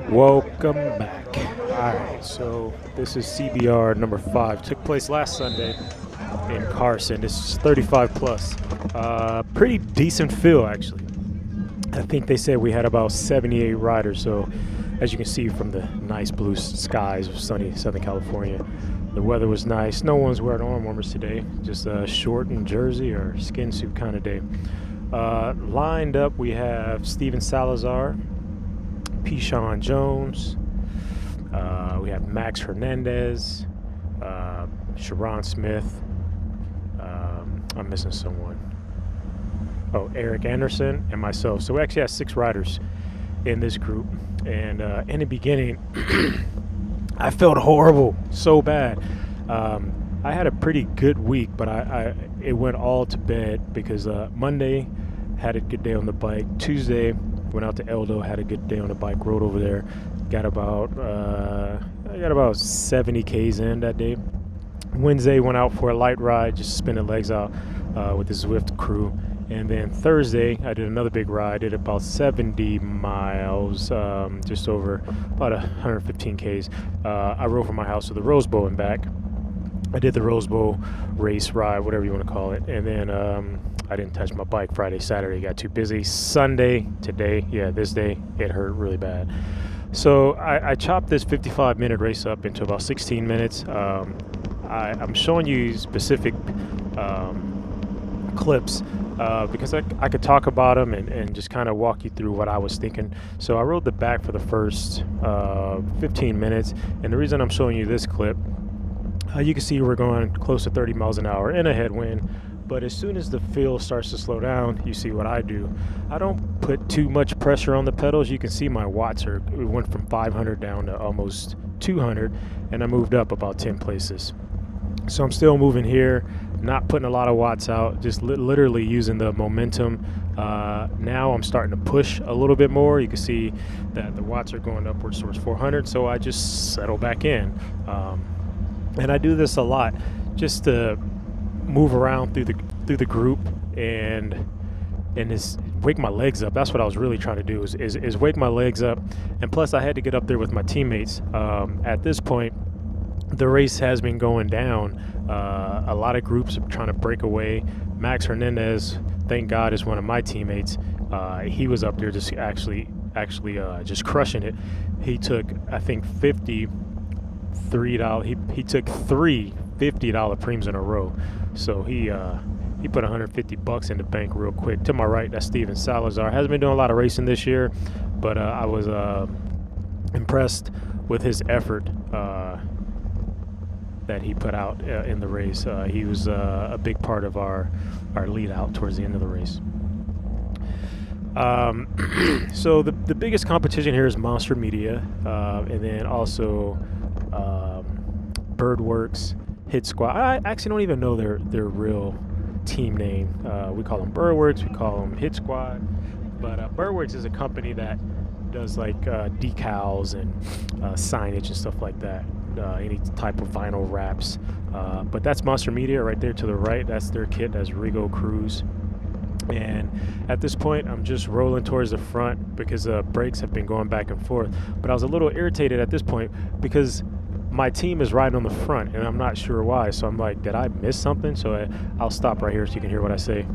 Welcome back. All right, so this is CBR number 5. Took place last Sunday in Carson. This is 35 plus. Pretty decent field, actually. I think they said we had about 78 riders. So, as you can see from the nice blue skies of sunny Southern California, the weather was nice. No one's wearing arm warmers today. Just a short and jersey or skin suit kind of day. Lined up, we have Steven Salazar, Pishon Jones. We have Max Hernandez, Sharon Smith. I'm missing someone. Oh, Eric Anderson and myself. So we actually have 6 riders in this group. And in the beginning, I felt horrible, so bad. I had a pretty good week, but it went all to bed because Monday had a good day on the bike. Tuesday went out to Eldo, had a good day on the bike, rode over there. Got about 70 Ks in that day. Wednesday went out for a light ride, just spinning legs out with the Zwift crew. And then Thursday, I did another big ride. Did about 70 miles, just over about 115 Ks. I rode from my house to the Rose Bowl and back. I did the Rose Bowl race ride, whatever you want to call it. And then I didn't touch my bike Friday, Saturday, got too busy. Sunday, today, this day, it hurt really bad. So I chopped this 55-minute race up into about 16 minutes. I'm showing you specific clips because I could talk about them and just kind of walk you through what I was thinking. So I rode the back for the first 15 minutes. And the reason I'm showing you this clip, you can see we're going close to 30 miles an hour in a headwind. But as soon as the field starts to slow down, you see what I do. I don't put too much pressure on the pedals. You can see my watts we went from 500 down to almost 200, and I moved up about 10 places. So I'm still moving here, not putting a lot of watts out, just literally using the momentum. Now I'm starting to push a little bit more. You can see that the watts are going upwards towards 400, so I just settle back in. And I do this a lot just to move around through the group and just wake my legs up. That's what I was really trying to do is wake my legs up. And plus I had to get up there with my teammates. At this point, the race has been going down. A lot of groups are trying to break away. Max Hernandez, thank God, is one of my teammates. He was up there just actually just crushing it. He took, I think, $53. He took 3 $50 preems in a row. So he put $150 in the bank real quick. To my right, that's Steven Salazar. Hasn't been doing a lot of racing this year, but I was impressed with his effort that he put out in the race. He was a big part of our lead out towards the end of the race. So the biggest competition here is Monster Media, and then also Birdworks, Hit Squad. I actually don't even know their real team name. We call them Birdworks, we call them Hit Squad. But Birdworks is a company that does like decals and signage and stuff like that. Any type of vinyl wraps. But that's Monster Media right there to the right. That's their kit. That's Rigo Cruz. And at this point, I'm just rolling towards the front because brakes have been going back and forth. But I was a little irritated at this point because my team is riding on the front, and I'm not sure why. So I'm like, did I miss something? So I'll stop right here so you can hear what I say.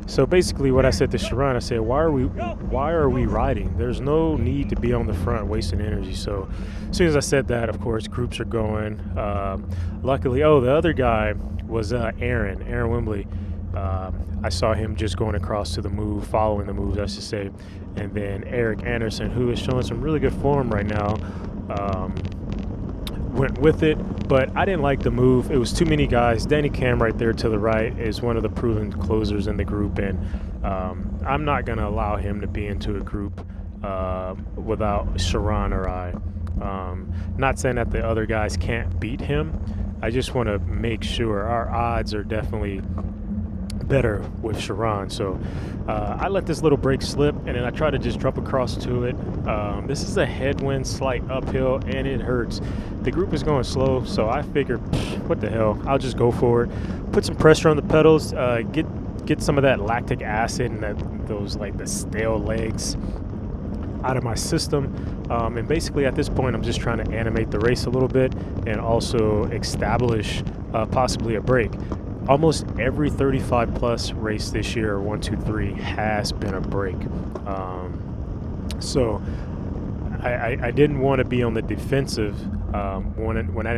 So basically what I said to Sharon, I said, why are we riding? There's no need to be on the front wasting energy. So as soon as I said that, of course, groups are going. Luckily, the other guy was Aaron Wembley. I saw him just going across to the move, following the moves, I should say. And then Eric Anderson, who is showing some really good form right now, went with it, but I didn't like the move. It was too many guys. Danny Cam right there to the right is one of the proven closers in the group, and I'm not going to allow him to be into a group without Sharon or I. Not saying that the other guys can't beat him. I just want to make sure our odds are definitely better with Sharon. So I let this little break slip, and then I try to just jump across to it. This is a headwind, slight uphill, and it hurts. The group is going slow, so I figured, what the hell, I'll just go for it. Put some pressure on the pedals, get some of that lactic acid and those like the stale legs out of my system. And basically at this point I'm just trying to animate the race a little bit and also establish possibly a break. Almost every 35 plus race this year, 1, 2, 3, has been a break. So I didn't want to be on the defensive when I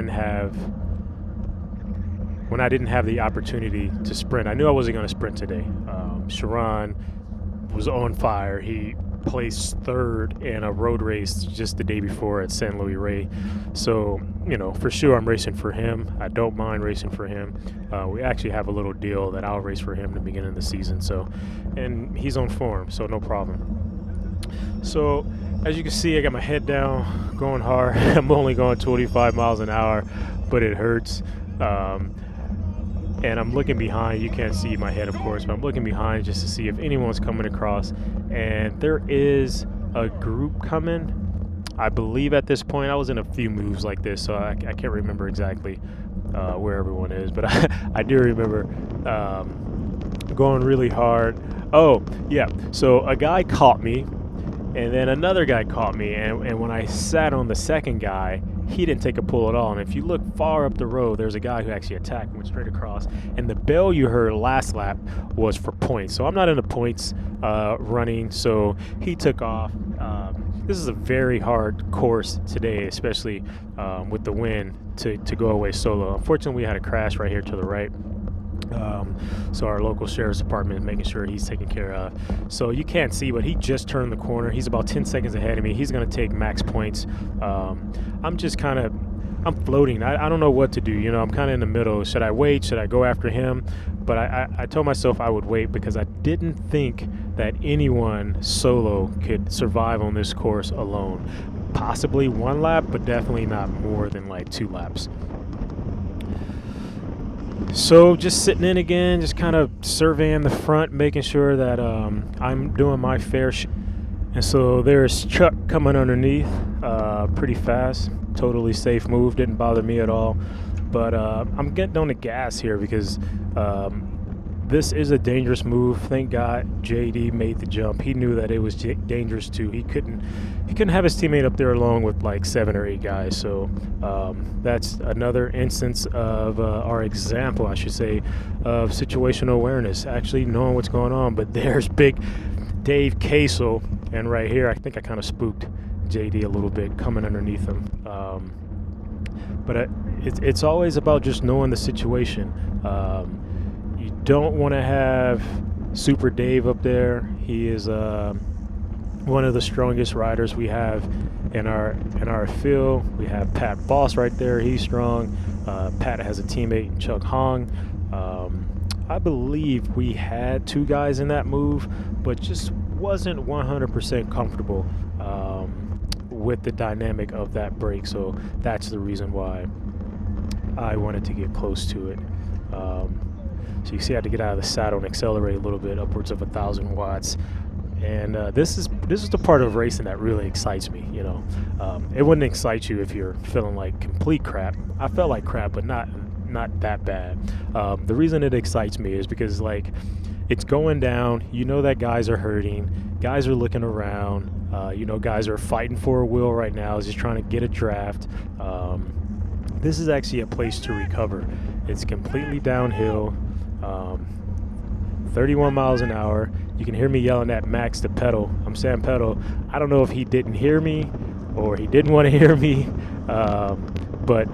didn't have the opportunity to sprint. I knew I wasn't going to sprint today. Sharon was on fire. He placed third in a road race just the day before at San Luis Rey. So, for sure I'm racing for him. I don't mind racing for him. We actually have a little deal that I'll race for him in the beginning of the season. So, and he's on form, so no problem. So, as you can see, I got my head down, going hard. I'm only going 25 miles an hour, but it hurts. And I'm looking behind. You can't see my head, of course, but I'm looking behind just to see if anyone's coming across. And there is a group coming. I believe at this point, I was in a few moves like this, so I can't remember exactly where everyone is. But I do remember going really hard. Oh, yeah. So a guy caught me, and then another guy caught me. And when I sat on the second guy, he didn't take a pull at all. And if you look far up the road, there's a guy who actually attacked, went straight across. And the bell you heard last lap was for points. So I'm not in the points running. So he took off. This is a very hard course today, especially with the wind, to go away solo. Unfortunately, we had a crash right here to the right. So our local sheriff's department is making sure he's taken care of. So you can't see, but he just turned the corner. He's about 10 seconds ahead of me. He's going to take max points. I'm just I'm floating. I don't know what to do. I'm kind of in the middle. Should I wait? Should I go after him? But I told myself I would wait because I didn't think that anyone solo could survive on this course alone. Possibly one lap, but definitely not more than like 2 laps. So just sitting in again, just kind of surveying the front, making sure that I'm doing my fair share. And so there's Chuck coming underneath pretty fast. Totally safe move, didn't bother me at all. But I'm getting on the gas here because this is a dangerous move. Thank God JD made the jump. He knew that it was dangerous too. He couldn't have his teammate up there along with like 7 or 8 guys. So that's another instance of our example, I should say, of situational awareness, actually knowing what's going on. But there's big Dave Casel, and right here I think I kind of spooked JD a little bit coming underneath him. But it's always about just knowing the situation. You don't want to have Super Dave up there. He is one of the strongest riders we have in our field. We have Pat Boss right there. He's strong. Pat has a teammate, Chuck Hong. I believe we had 2 guys in that move, but just wasn't 100% comfortable with the dynamic of that break. So that's the reason why I wanted to get close to it. So you see I had to get out of the saddle and accelerate a little bit, upwards of 1,000 watts. And this is the part of racing that really excites me. It wouldn't excite you if you're feeling like complete crap. I felt like crap, but not that bad. The reason it excites me is because it's going down. That guys are hurting. Guys are looking around. Guys are fighting for a wheel right now, just trying to get a draft. This is actually a place to recover. It's completely downhill. 31 miles an hour. You can hear me yelling at Max to pedal. I'm saying pedal. I don't know if he didn't hear me or he didn't want to hear me, but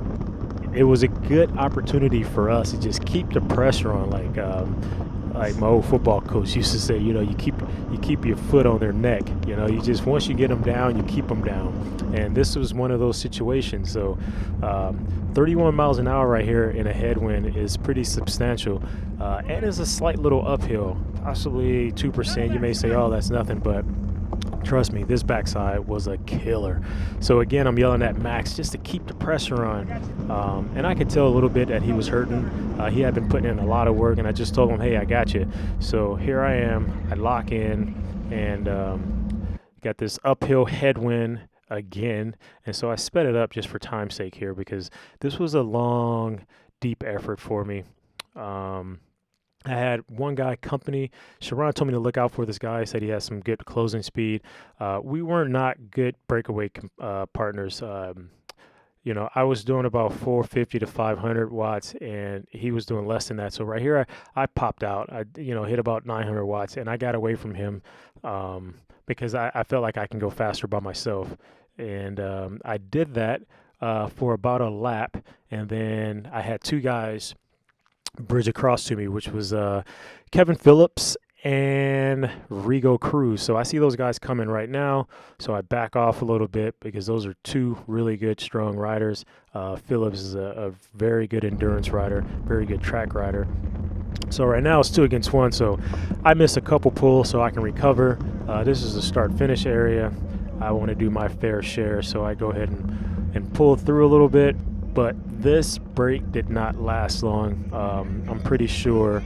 it was a good opportunity for us to just keep the pressure on, like my old football coach used to say, you keep your foot on their neck. You just, once you get them down, you keep them down. And this was one of those situations. So 31 miles an hour right here in a headwind is pretty substantial, and it's a slight little uphill, possibly 2%. You may say, oh, that's nothing, but trust me, this backside was a killer. So again, I'm yelling at Max just to keep the pressure on. And I could tell a little bit that he was hurting. He had been putting in a lot of work, and I just told him, hey, I got you. So here I am. I lock in, and got this uphill headwind again. And so I sped it up just for time's sake here, because this was a long, deep effort for me. I had one guy company. Sharon told me to look out for this guy. He said he has some good closing speed. We were not good breakaway partners. You know, I was doing about 450 to 500 watts, and he was doing less than that. So right here, I popped out. I, you know, hit about 900 watts, and I got away from him because I felt like I can go faster by myself. And I did that for about a lap, and then I had two guys bridge across to me, which was Kevin Phillips and Rigo Cruz. So I see those guys coming right now, so I back off a little bit because those are two really good, strong riders. Phillips is a very good endurance rider, very good track rider. So right now it's 2 against 1, so I miss a couple pulls so I can recover. This is a start-finish area. I want to do my fair share, so I go ahead and pull through a little bit. But this break did not last long. I'm pretty sure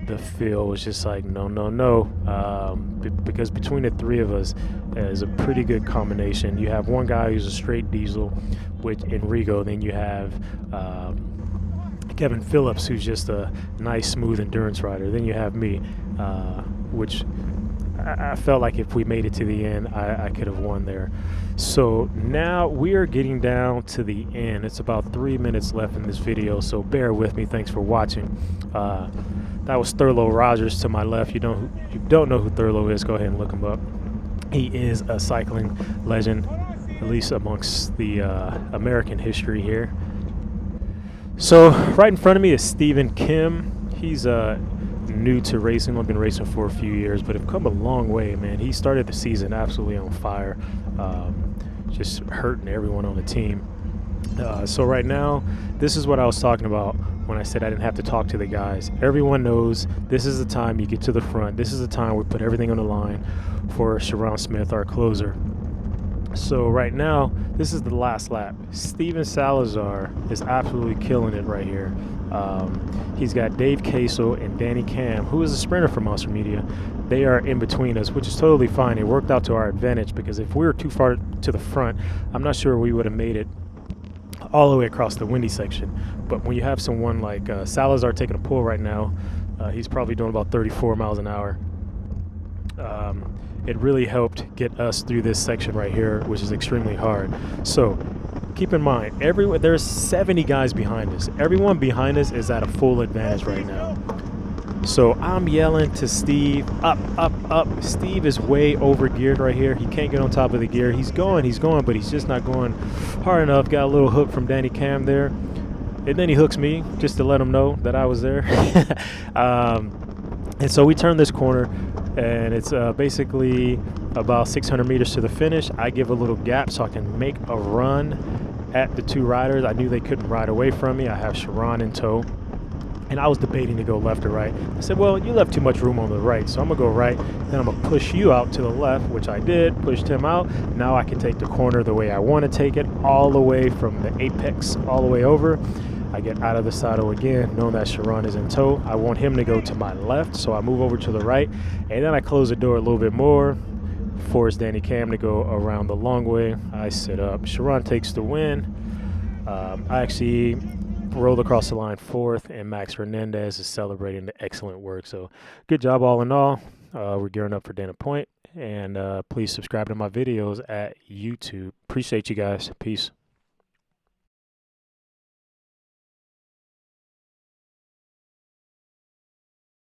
the feel was just like, no, no, no. Because between the three of us is a pretty good combination. You have one guy who's a straight diesel, which in Rigo. Then you have Kevin Phillips, who's just a nice, smooth endurance rider. Then you have me, which I felt like if we made it to the end, I could have won there. So now we are getting down to the end. It's about 3 minutes left in this video, so bear with me. Thanks for watching. That was Thurlow Rogers to my left. You don't know who Thurlow is, go ahead and look him up. He is a cycling legend, at least amongst the American history here. So right in front of me is Stephen Kim. He's new to racing. I've been racing for a few years, but have come a long way, man. He started the season absolutely on fire, just hurting everyone on the team. So right now, this is what I was talking about when I said I didn't have to talk to the guys. Everyone knows this is the time you get to the front. This is the time we put everything on the line for Sharon Smith, our closer. So right now, this is the last lap. Steven Salazar is absolutely killing it right here. He's got Dave Casel and Danny Cam, who is a sprinter for Monster Media. They are in between us, which is totally fine. It worked out to our advantage, because if we were too far to the front, I'm not sure we would have made it all the way across the windy section. But when you have someone like Salazar taking a pull right now, he's probably doing about 34 miles an hour. It really helped get us through this section right here, which is extremely hard. So keep in mind, there's 70 guys behind us. Everyone behind us is at a full advantage right now. So I'm yelling to Steve, up, up, up. Steve is way over geared right here. He can't get on top of the gear. He's going, but he's just not going hard enough. Got a little hook from Danny Cam there. And then he hooks me just to let him know that I was there. And so we turn this corner, and it's basically about 600 meters to the finish. I give a little gap so I can make a run at the two riders. I knew they couldn't ride away from me. I have Sharon in tow, and I was debating to go left or right. I said, well, you left too much room on the right, so I'm gonna go right, then I'm gonna push you out to the left, which I did, pushed him out. Now I can take the corner the way I want to take it, all the way from the apex all the way over. I get out of the saddle again, knowing that Sharon is in tow. I want him to go to my left, so I move over to the right, and then I close the door a little bit more, force Danny Cam to go around the long way. I sit up. Sharon takes the win. I actually rolled across the line fourth, and Max Hernandez is celebrating the excellent work. So good job all in all. We're gearing up for Dana Point, and please subscribe to my videos at YouTube. Appreciate you guys. Peace.